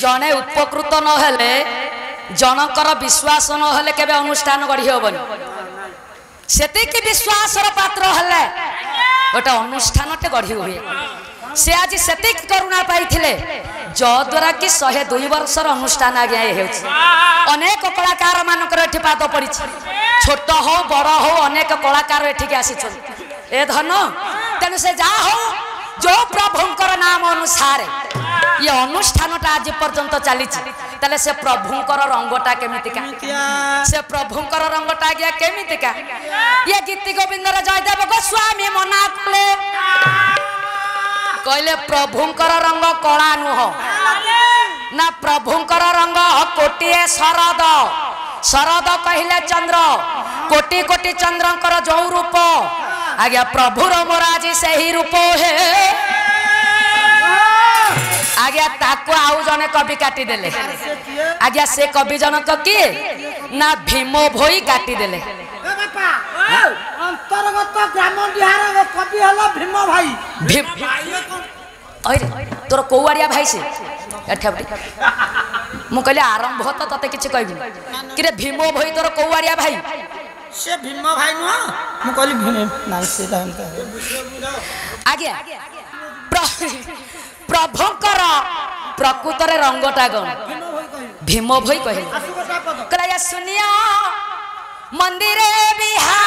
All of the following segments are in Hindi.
जने उपकृत नहेले जनकर विश्वास नहेले केबे अनुष्ठान गढ़ी हेबनी सेतिकी विश्वासर पात्र हेले गोटे अनुष्ठानटे गढ़ी हुए से आज सेतिकी करुणा पाइथिले जद्वारा कि 102 वर्षर अनुष्ठान आज्ञा अनेक कलाकार मानकर एठी पाद पड़ी छोट हो बड़ हो अनेक कलाकार एठिक आसी ए धन तेणु से जा हो जो प्रभुंकर नाम अनुसार ये अनुष्ठानटा आज पर्यंत चली ताले से प्रभुंकर रंगटा केमितिका से प्रभुंकर रंगटा आज्ञा केमितिका ये गीति गोविंदर जयदेव गोस्वामी मना कले कहले प्रभुंकर रंग कला नुह ना प्रभुंकर रंग कोटिए शरद शरद कहले चंद्र कोटि कोटि चंद्रंकर जो रूप आज्ञा प्रभुर मोराजी से ही रूप है आज्ञा ताको आउ जने कवि काटी देले आज्ञा से कवि जनक किए ना भीम भोई काटी देले अंतर्गत ग्राम बिहार कवि हला भीम भाई अरे तोर कौआड़िया भाई से मु कहले आरंभ तो तते किछि कहबी कि रे भीम भोई तोर कौआड़िया भाई से भीम भाई न मु कहली भीम ना से आज्ञा प्रभुंकर प्रकृतर रंगटा गण भीम भोई कहले सुनिया मंदिरे बिहा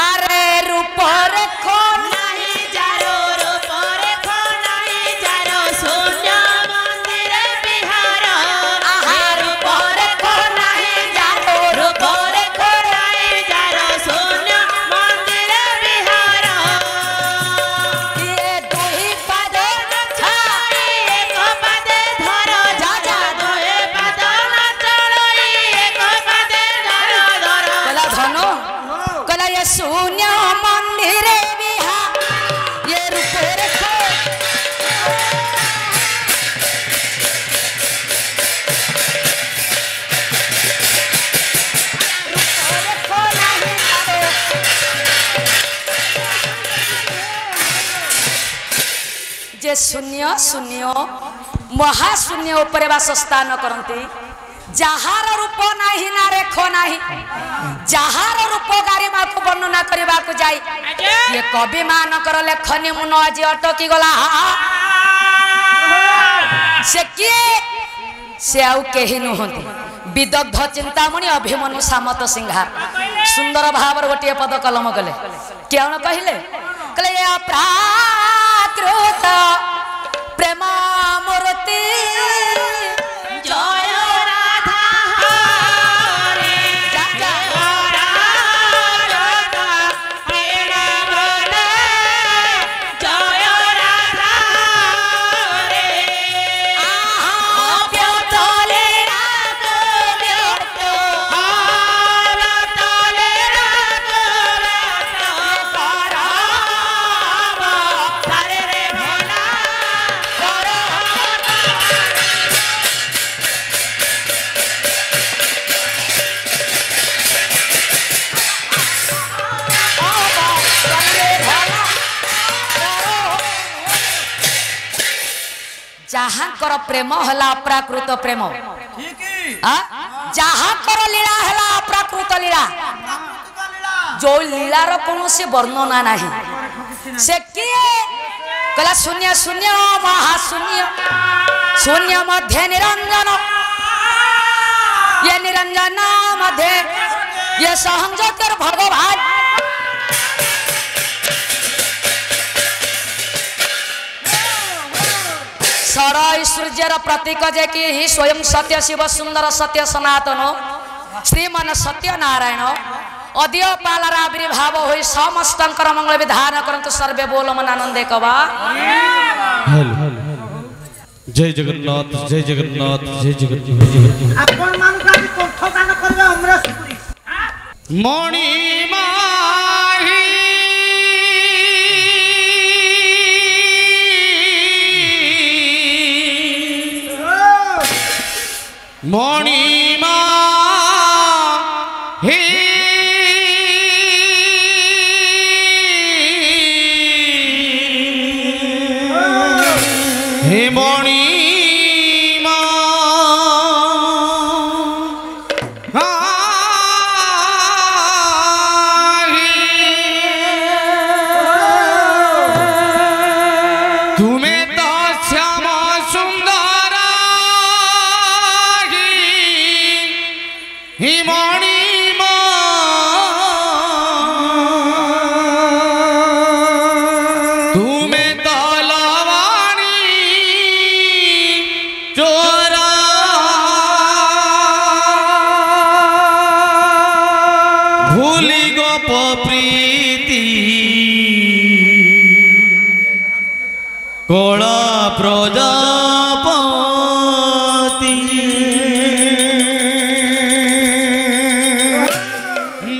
अरे रूप रेखो नहीं जारो रूप रेखो नहीं जारो सुनिया मंदिरे बिहार आहा रूप रेखो नहीं जारो रूप रेखो नहीं जारो सुनिया मंदिरे बिहार ये दुही पाद न छाई एक पाद धर जा जा दुही पाद न चढ़ई एक पाद धर धर कला धनो कला ये शून्य मंदिरे बिहा ये रूप रेखो जे शून्य शून्य महाशून्य उपरे वासस्थान करती जहार रूप नहीं ना रेख नहीं जहार रूप गारिमा को वर्णना करने को जाई ये कवि मानकर लेखनी मुन आज अटकी गला से किए से आउ कहीं नुहति विदग्ध चिंतामणि अभिमन्यु सामत सिंहा सुंदर भाव गोटे पद कलम कले क्या कहले कहले प्राकृत प्रेम मूर्ति जय राधा हरे जय राधा प्रेम जय राधा हरे आहा ब्योतले राग ब्योतो हारतले राग ब्योतो करावा हरे रे भोला जहाँ कर प्रेम हला अप्राकृत प्रेम जहाँ कर लीला हला अप्राकृत लीला जो लीलार कौन से वर्णना नहीं से किए कहला शून्य शून्य महाशून्य शून्य मध्य निरंजन ये निरंजन मध्य ये सहंजोतिर भगवान सरई सूर्यर प्रतीक जे कि ही स्वयं सत्य शिव सुंदर सत्य सनातन श्रीमन सत्य नारायण अद्य पालर आविर्भाव हो समस्त मंगल विधान करंतु सर्वे बोल मन आनंदे कवा जय जगन्नाथ जय जगन्नाथ जय जगन्नाथ अपन मान का कंठ गान करबे हमरा सुपुरी मणि माही मणिमा हे हे मणि कोला प्रजापति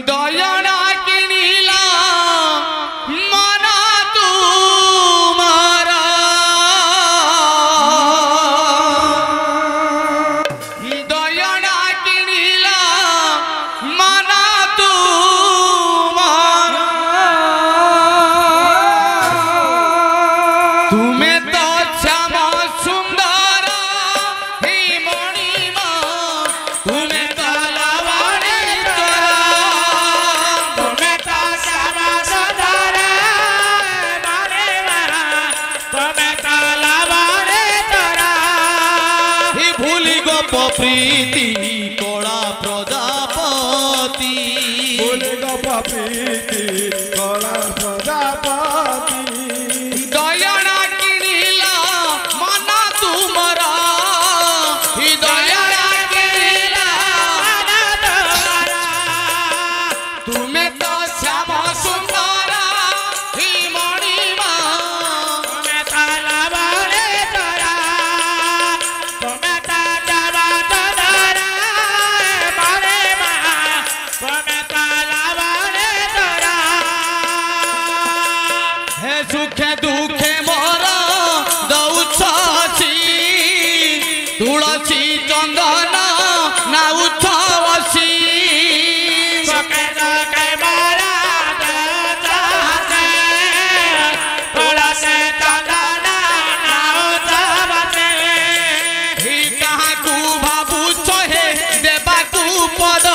दयना किनीला मना तुम्हारा दयना किनीला मना तुम्हारा तुम्हें तो श्यामा सुंदर ही मणिमा तुम्हें तो लवणे तोरा तुम्हें तो श्यामा सुंदर मणिमा तुम्हें तो लवणे तोरा ही भूली गोप प्रीति कोला प्रजापति भूली गोप प्रीति कोला प्रजापति दयना किनीला मना तुम्हारा ही दयना किनीला मना तुम्हारा तुम्हें तो श्यामा सुंदर ही मणिमा तुम्हें तो लवणे तोरा तुम्हें तो श्यामा सुंदर मणिमा तुम्हें तो लवणे तोरा हे सुखे दुखे मोरा दौछी तुलसी चंदन नाउछी सुखे दुखे मोरा दौछी तुलसी चंदन नाउछी ही काहाकू भाबुछ हे देबाकू पद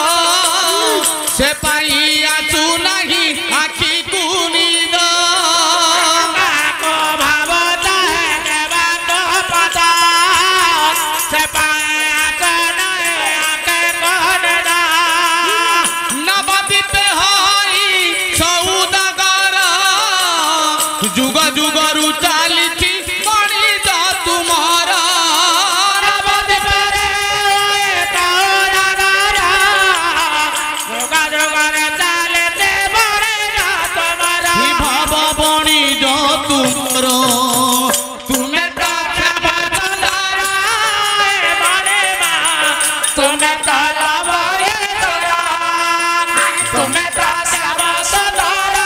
से पाई आसु नहीं आखि को निद जुग जुगरु चालीची मणि जा तुम्हारा भाव बणी जा तुमर तुम्हें तो श्यामा सुंदर तुम्हें तो लवणे तोरा तुम्हें तो श्यामा सुंदर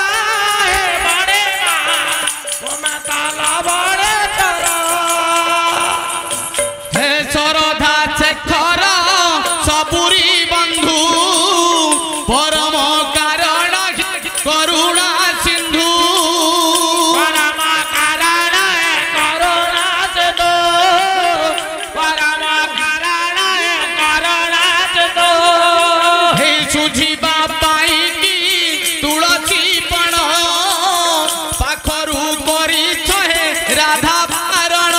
हे शरधा शेखर सबुरी बंधु परम कारण करुणा सिंधु परम कारण करुणा सिंधु परम कारण करुणा सिंधु हे सुझिबा पाई की तुलसी पण पाखरु करी छहे राधा बारण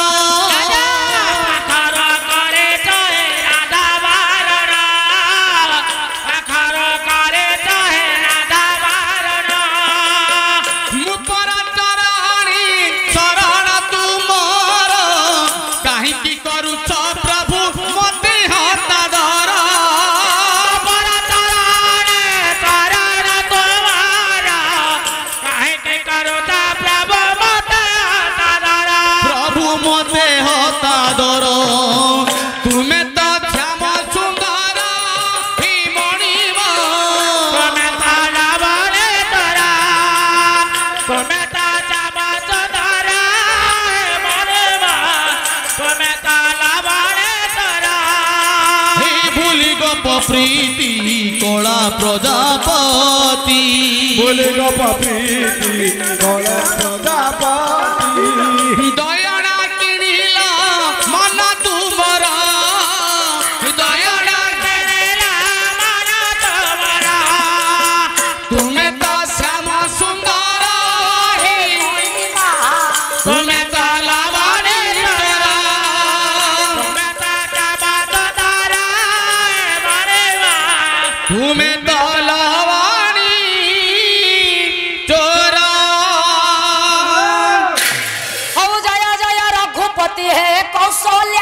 पाखर करे छहे राधा बारण पाखर करे छहे राधा बारण मुपर चरणी शरण तुमर काहे की करूछ प्रभु मते हता धर मुपर चरणी शरण तुमर काहे की करूछ प्रभु मते हता धर प्रभु मते हता धर तुम्हें तो श्यामा सुंदर ही मणिमा तुम्हें तो लवणे तोरा तुम्हें तो श्यामा सुंदर मणिमा तुम्हें तो लवणे तोरा ही भूली गोप प्रीति कोला प्रजापति भूली गोप प्रीति कोला प्रजापति दयना किनीला पति है कौशल्या